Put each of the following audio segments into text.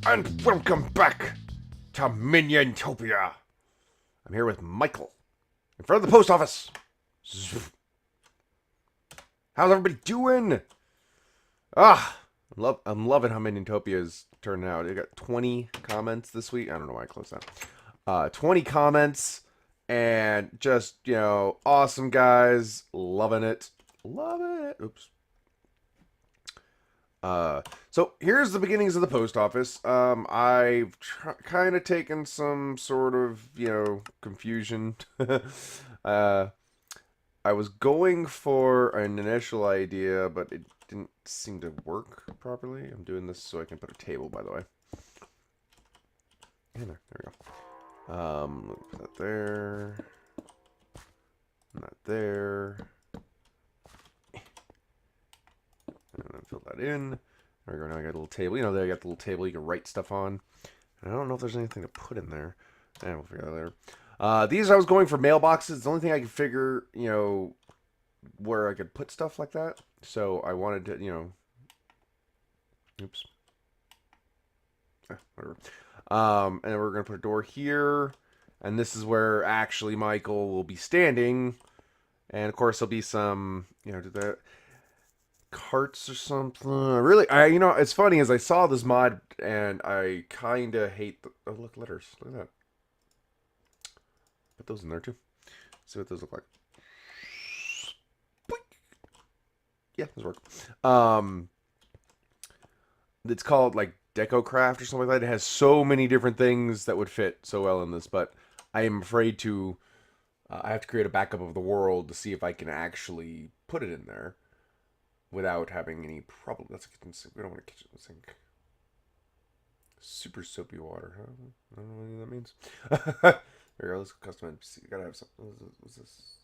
And welcome back to MinionTopia. I'm here with Michael in front of the post office. How's everybody doing? I'm loving how MinionTopia is turning out. It got 20 comments this week. I don't know why I closed that. 20 comments and just, awesome guys. Loving it. Loving it. Oops. So here's the beginnings of the post office. I've kind of taken some sort of, confusion. I was going for an initial idea, but it didn't seem to work properly. I'm doing this so I can put a table, by the way. And there we go. Put that there. Not there. And then fill that in. There we go. Now I got a little table. There I got the little table you can write stuff on. And I don't know if there's anything to put in there. And we'll figure that later. These I was going for mailboxes. The only thing I could figure, where I could put stuff like that. So I wanted to, oops. Whatever. And then we're going to put a door here. And this is where actually Michael will be standing. And of course there'll be some, do that. Carts or something. It's funny as I saw this mod and I kind of hate the, oh look, letters. Look at that. Put those in there too. See what those look like. Yeah, those work. It's called like DecoCraft or something like that. It has so many different things that would fit so well in this, but I am afraid to. I have to create a backup of the world to see if I can actually put it in there without having any problem. That's a kitchen sink. We don't want a kitchen sink. Super soapy water, huh? I don't know what that means. There we go. Let's CustomNPC. You gotta have something. What's this?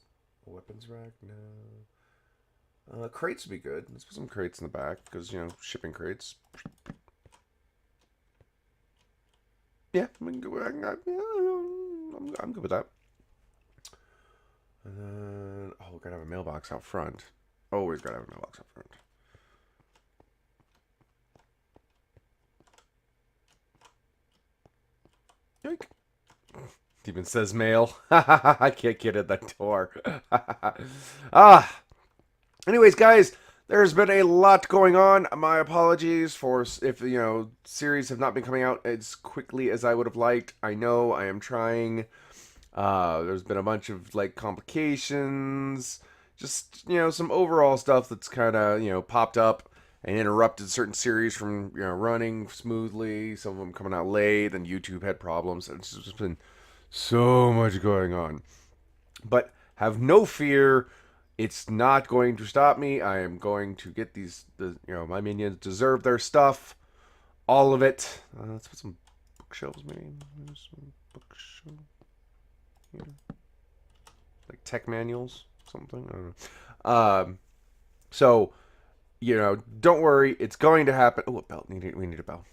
A weapons rack? No. Crates would be good. Let's put some crates in the back because, shipping crates. Yeah, I'm good with that. And then, we gotta have a mailbox out front. Always gotta have a mailbox out front. Yoink. Even says mail. I can't get at that door. Anyways, guys, there's been a lot going on. My apologies for if, series have not been coming out as quickly as I would have liked. I know I am trying. There's been a bunch of, complications. Just, some overall stuff that's kind of, popped up and interrupted certain series from, running smoothly. Some of them coming out late, and YouTube had problems. It's just been so much going on. But have no fear. It's not going to stop me. I am going to get my minions deserve their stuff. All of it. Let's put some bookshelves, maybe. Some bookshelves. Yeah. Like tech manuals. Something. I don't know. So, don't worry. It's going to happen. Oh, a bell. We need a bell.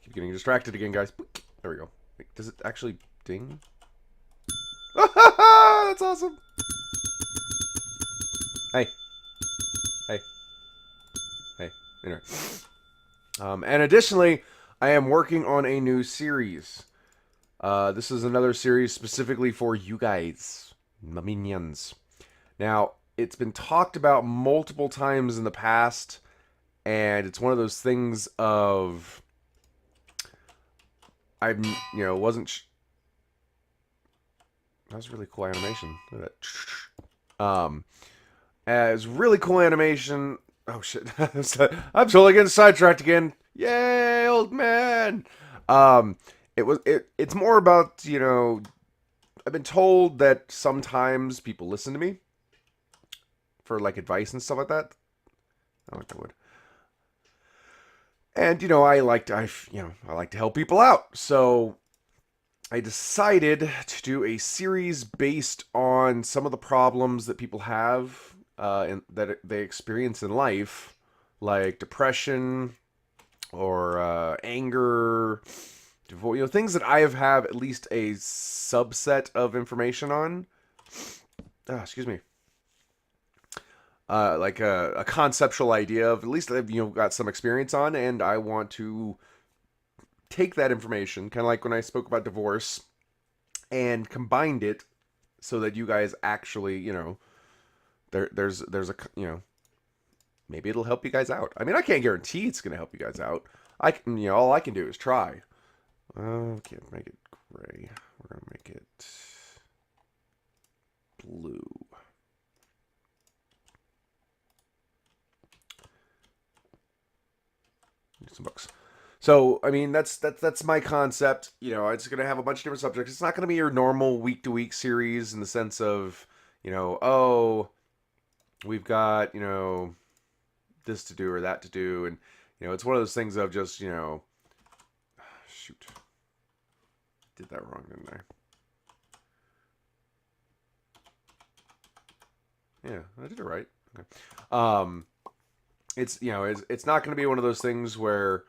Keep getting distracted again, guys. There we go. Wait, does it actually ding? That's awesome. Hey. Hey. Hey. Anyway. And additionally, I am working on a new series. This is another series specifically for you guys, my minions. Now, it's been talked about multiple times in the past, and it's one of those things of I wasn't. That was really cool animation. Look at that. As really cool animation. Oh shit! I'm totally getting sidetracked again. Yay, old man. It's more about, I've been told that sometimes people listen to me for advice and stuff like that. I like that would. And I like to help people out. So I decided to do a series based on some of the problems that people have and that they experience in life, like depression or anger, things that I have at least a subset of information on. Excuse me. like a conceptual idea of at least got some experience on, and I want to take that information, kind of like when I spoke about divorce, and combined it so that you guys actually, there's a, maybe it'll help you guys out. I mean, I can't guarantee it's gonna help you guys out. I can, all I can do is try. Okay, make it gray. We're gonna make it blue. Some books. So, I mean, that's my concept. It's gonna have a bunch of different subjects. It's not gonna be your normal week to week series in the sense of, oh, we've got, this to do or that to do, and it's one of those things of just, shoot, did that wrong, didn't I? Yeah, I did it right. Okay. It's not going to be one of those things where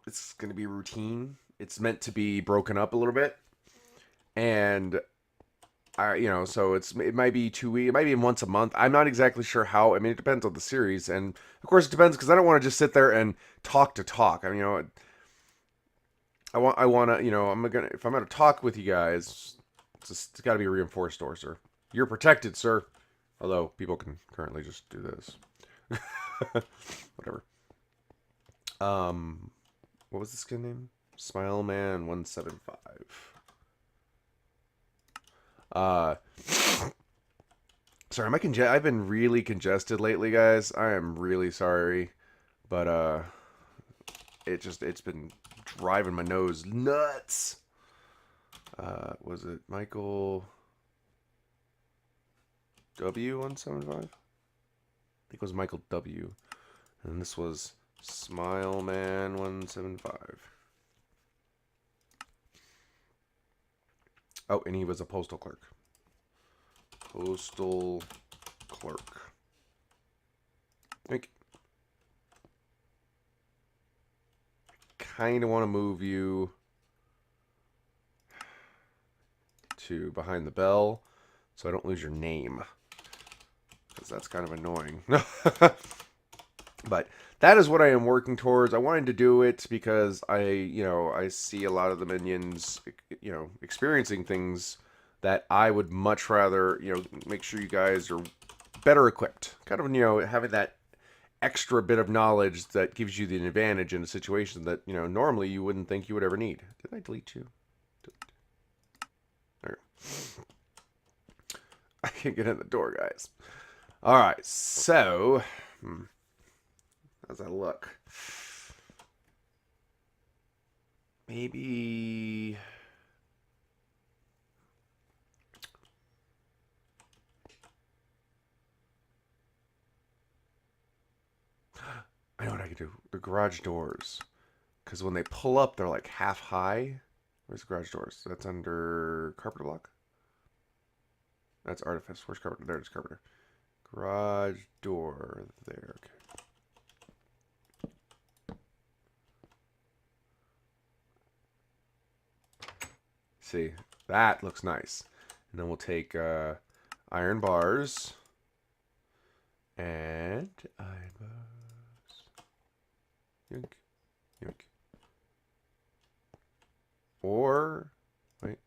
it's going to be routine. It's meant to be broken up a little bit, and so it might be 2 weeks, it might be once a month. I'm not exactly sure how. I mean, it depends on the series, and of course, it depends because I don't want to just sit there and talk to talk. I mean, I want to, if I'm gonna talk with you guys, it's got to be reinforced door, sir. You're protected, sir. Although people can currently just do this. Whatever. What was this kid name? Smileman175. Sorry, I've been really congested lately, guys. I am really sorry, but it's been driving my nose nuts. Was it Michael W175? I think it was Michael W. And this was Smileman175. Oh, and he was a postal clerk. Postal clerk. Kind of want to move you to behind the bell so I don't lose your name, because that's kind of annoying. But that is what I am working towards. I wanted to do it because I see a lot of the minions, experiencing things that I would much rather, make sure you guys are better equipped. Kind of, having that extra bit of knowledge that gives you the advantage in a situation that, normally you wouldn't think you would ever need. Did I delete you? There. I can't get in the door, guys. All right, so how's that look? Maybe I know what I can do. The garage doors, because when they pull up, they're like half high. Where's the garage doors? That's under carpenter block. That's artifice. Where's carpenter? There's carpenter. Garage door there. Okay. See, that looks nice. And then we'll take iron bars and iron bars. Yoink, yoink. Or wait.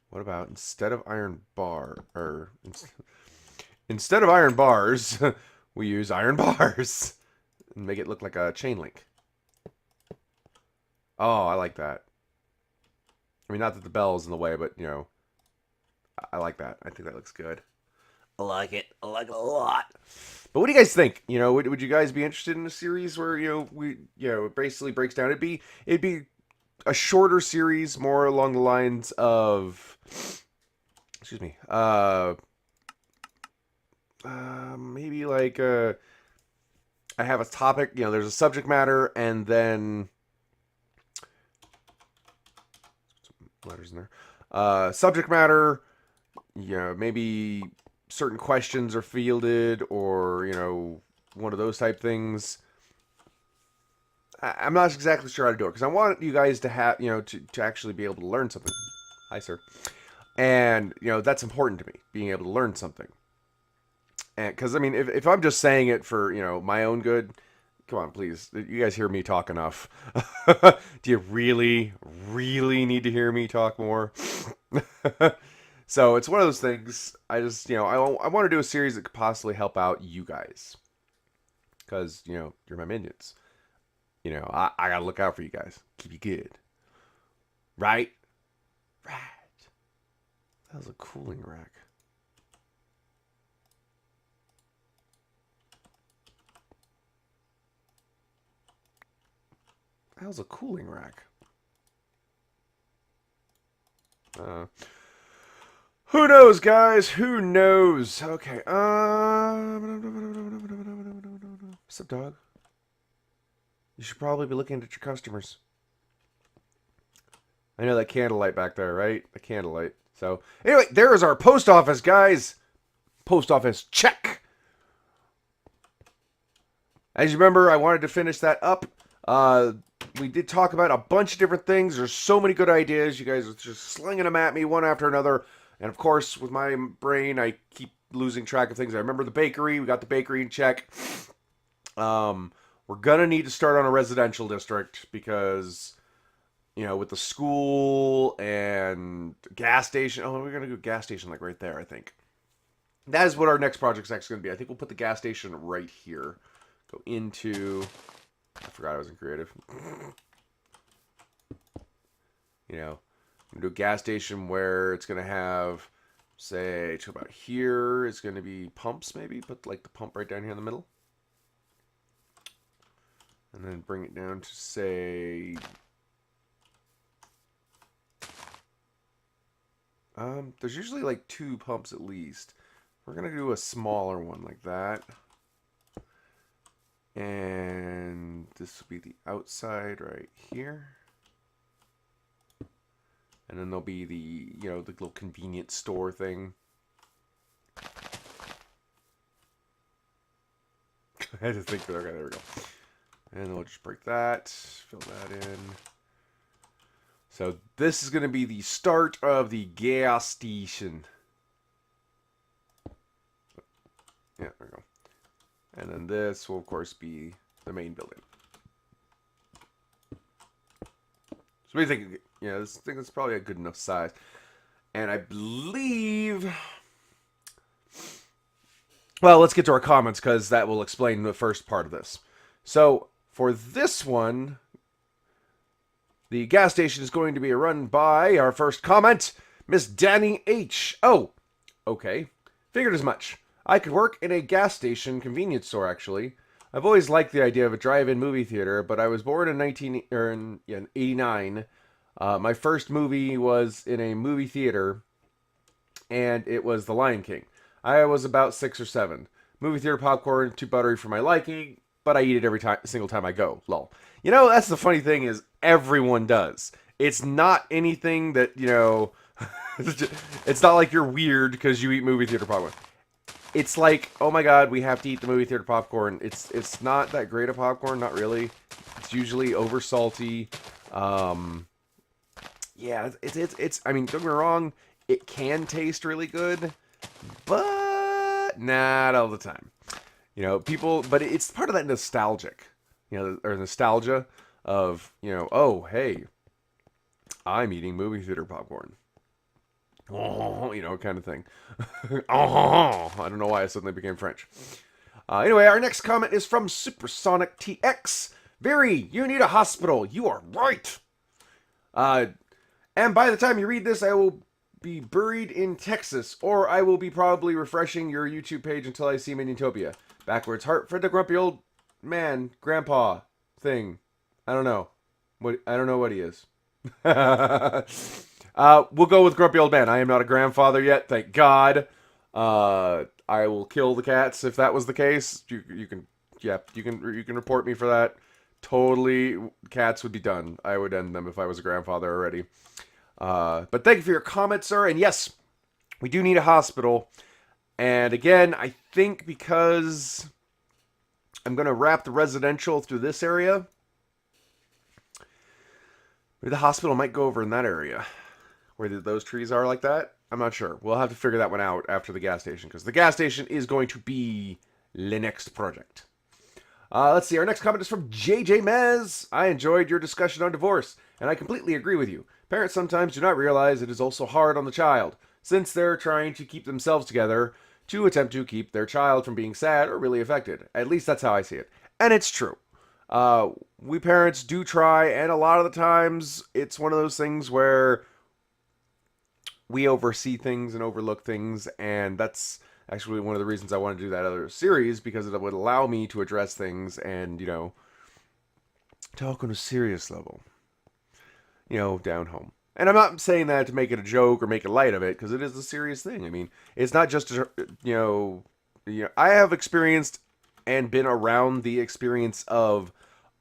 What about instead of iron bars, we use iron bars and make it look like a chain link. Oh, I like that. I mean, not that the bell's in the way, but, I like that. I think that looks good. I like it. I like it a lot. But what do you guys think? Would you guys be interested in a series where, it basically breaks down? It'd be a shorter series, more along the lines of, excuse me, maybe like, I have a topic, there's a subject matter, and then letters in there. Subject matter, maybe certain questions are fielded, or, one of those type things. I'm not exactly sure how to do it, because I want you guys to have, to actually be able to learn something. Hi, sir. And, that's important to me, being able to learn something. And because, I mean, if I'm just saying it for, my own good, come on, please. You guys hear me talk enough. Do you really, really need to hear me talk more? So it's one of those things. I just, I want to do a series that could possibly help out you guys. Because, you're my minions. I got to look out for you guys. Keep you good. Right? Right. That was a cooling rack. That was a cooling rack. Who knows, guys? Who knows? Okay. What's up, dog? You should probably be looking at your customers. I know that candlelight back there, right? The candlelight. So, anyway, there is our post office, guys. Post office, check. As you remember, I wanted to finish that up. We did talk about a bunch of different things. There's so many good ideas. You guys are just slinging them at me one after another. And of course, with my brain, I keep losing track of things. I remember the bakery. We got the bakery in check. We're going to need to start on a residential district because, with the school and gas station. Oh, we're going to do a gas station like right there, I think. That is what our next project's actually going to be. I think we'll put the gas station right here. Go into... I forgot I was in creative. Do a gas station where it's going to have, say, to about here, it's going to be pumps maybe. Put like the pump right down here in the middle. And then bring it down to, say... there's usually like 2 pumps at least. We're going to do a smaller one like that. And this will be the outside right here. And then there'll be the, the little convenience store thing. I had to think, okay, there we go. And then we'll just break that, fill that in. So this is going to be the start of the gas station. Yeah, there we go. And then this will, of course, be the main building. So what do you think? This thing is probably a good enough size. And I believe... Well, let's get to our comments, because that will explain the first part of this. So, for this one, the gas station is going to be run by our first comment, Miss Danny H. Oh, okay. Figured as much. I could work in a gas station convenience store, actually. I've always liked the idea of a drive-in movie theater, but I was born in 1989. My first movie was in a movie theater, and it was The Lion King. I was about 6 or 7. Movie theater popcorn, too buttery for my liking, but I eat it every single time I go. Lol. That's the funny thing is everyone does. It's not anything that, it's not like you're weird because you eat movie theater popcorn. It's like, oh my god, we have to eat the movie theater popcorn. It's not that great of popcorn, not really. It's usually over salty. Yeah, it's I mean, don't get me wrong, it can taste really good, but not all the time. People, but it's part of that nostalgic, or nostalgia of, oh, hey, I'm eating movie theater popcorn. Oh, kind of thing. Oh, I don't know why I suddenly became French. Anyway, our next comment is from Supersonic TX. Very, you need a hospital. You are right. And by the time you read this, I will be buried in Texas, or I will be probably refreshing your YouTube page until I see MinionTopia. Backwards heart for the grumpy old man, grandpa thing. I don't know. I don't know what he is. We'll go with grumpy old man. I am not a grandfather yet, thank God. I will kill the cats if that was the case. You can report me for that. Totally, cats would be done. I would end them if I was a grandfather already. But thank you for your comment, sir. And yes, we do need a hospital. And again, I think because I'm going to wrap the residential through this area, maybe the hospital might go over in that area where those trees are like that. I'm not sure. We'll have to figure that one out after the gas station, because the gas station is going to be the next project. Let's see. Our next comment is from JJ Mez. I enjoyed your discussion on divorce, and I completely agree with you. Parents sometimes do not realize it is also hard on the child, since they're trying to keep themselves together to attempt to keep their child from being sad or really affected. At least that's how I see it. And it's true. We parents do try, and a lot of the times it's one of those things where we oversee things and overlook things, and that's actually one of the reasons I want to do that other series, because it would allow me to address things and, talk on a serious level, down home. And I'm not saying that to make it a joke or make a light of it, because it is a serious thing. I mean, it's not just, I have experienced and been around the experience of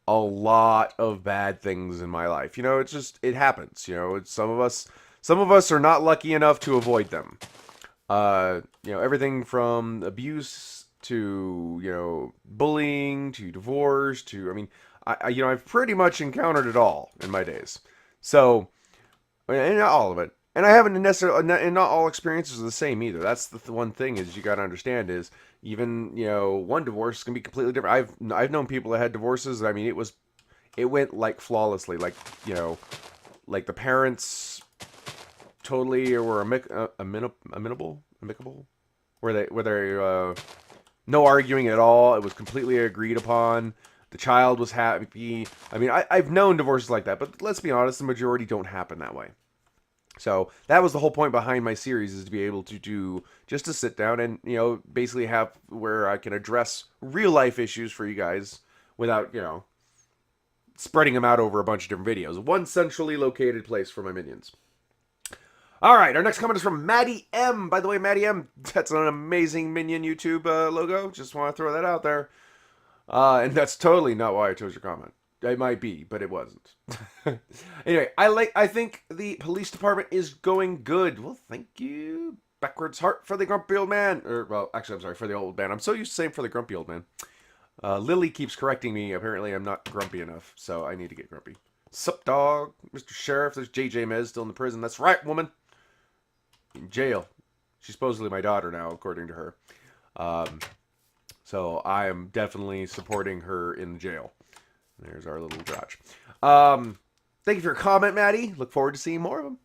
a lot of bad things in my life. It happens. Some of us are not lucky enough to avoid them. Everything from abuse to, bullying to divorce to, I've pretty much encountered it all in my days. So, and not all of it. And I haven't necessarily, and not all experiences are the same either. That's the one thing is you got to understand is even, one divorce can be completely different. I've known people that had divorces. I mean, it went like flawlessly, like the parents totally were amicable, where they no arguing at all. It was completely agreed upon. The child was happy. I mean, I've known divorces like that, but let's be honest, the majority don't happen that way. So that was the whole point behind my series, is to be able to just to sit down and, basically have where I can address real life issues for you guys without, spreading them out over a bunch of different videos. One centrally located place for my minions. All right, our next comment is from Maddie M. By the way, Maddie M, that's an amazing Minion YouTube logo. Just want to throw that out there. And that's totally not why I chose your comment. It might be, but it wasn't. Anyway, I think the police department is going good. Well, thank you. Backwards heart for the grumpy old man. Actually, I'm sorry, for the old man. I'm so used to saying for the grumpy old man. Lily keeps correcting me. Apparently, I'm not grumpy enough, so I need to get grumpy. Sup, dog? Mr. Sheriff, there's JJ Mez still in the prison. That's right, woman. In jail. She's supposedly my daughter now, according to her. So I am definitely supporting her in jail. There's our little grouch. Thank you for your comment, Maddie. Look forward to seeing more of them.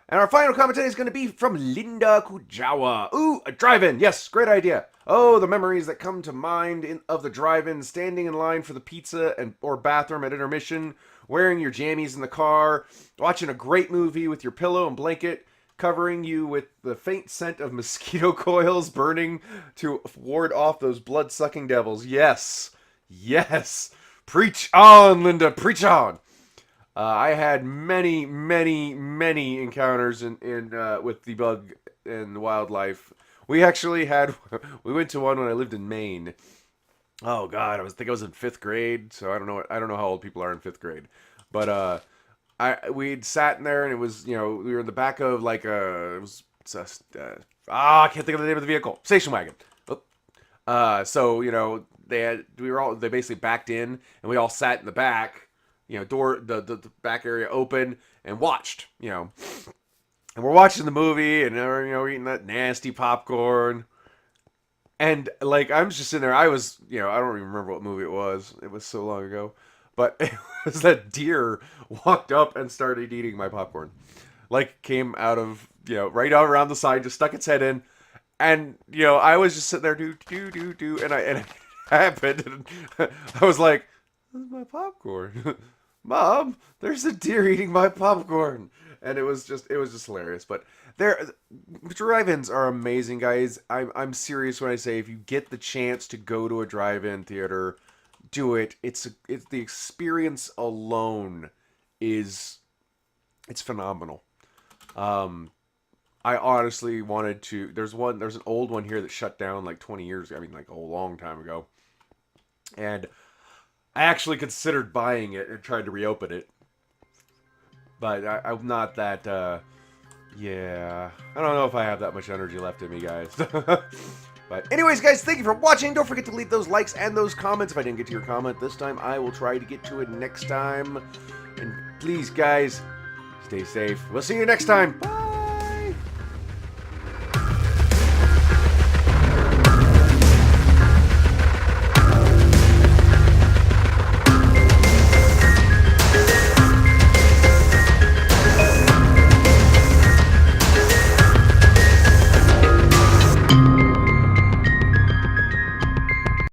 And our final comment today is going to be from Linda Kujawa. Ooh, a drive-in. Yes, great idea. Oh, the memories that come to mind of the drive-in, standing in line for the pizza or bathroom at intermission, wearing your jammies in the car, watching a great movie with your pillow and blanket, covering you with the faint scent of mosquito coils burning to ward off those blood-sucking devils. Yes. Yes. Preach on, Linda. Preach on. I had many, many, many encounters with the bug and wildlife. We actually we went to one when I lived in Maine. Oh God, I think I was in 5th grade, so I don't know how old people are in 5th grade. But we'd sat in there, and it was, we were in the back of like I can't think of the name of the vehicle. Station wagon. So they basically backed in, and we all sat in the back, the back area open, and watched, and we're watching the movie, and we're eating that nasty popcorn, and like I'm just sitting there. I was, I don't even remember what movie it was. It was so long ago, but it was that deer walked up and started eating my popcorn, like came out of right out around the side, just stuck its head in. And, I was just sitting there, do, and it happened, and I was like, "This is my popcorn." Mom, there's a deer eating my popcorn. And it was just hilarious. But drive-ins are amazing, guys. I'm serious when I say if you get the chance to go to a drive-in theater, do it. It's the experience alone it's phenomenal. I honestly wanted to. There's an old one here that shut down like 20 years ago. I mean, like a long time ago. And I actually considered buying it and tried to reopen it. But I'm not that, yeah. I don't know if I have that much energy left in me, guys. But anyways, guys, thank you for watching. Don't forget to leave those likes and those comments. If I didn't get to your comment this time, I will try to get to it next time. And please, guys, stay safe. We'll see you next time. Bye!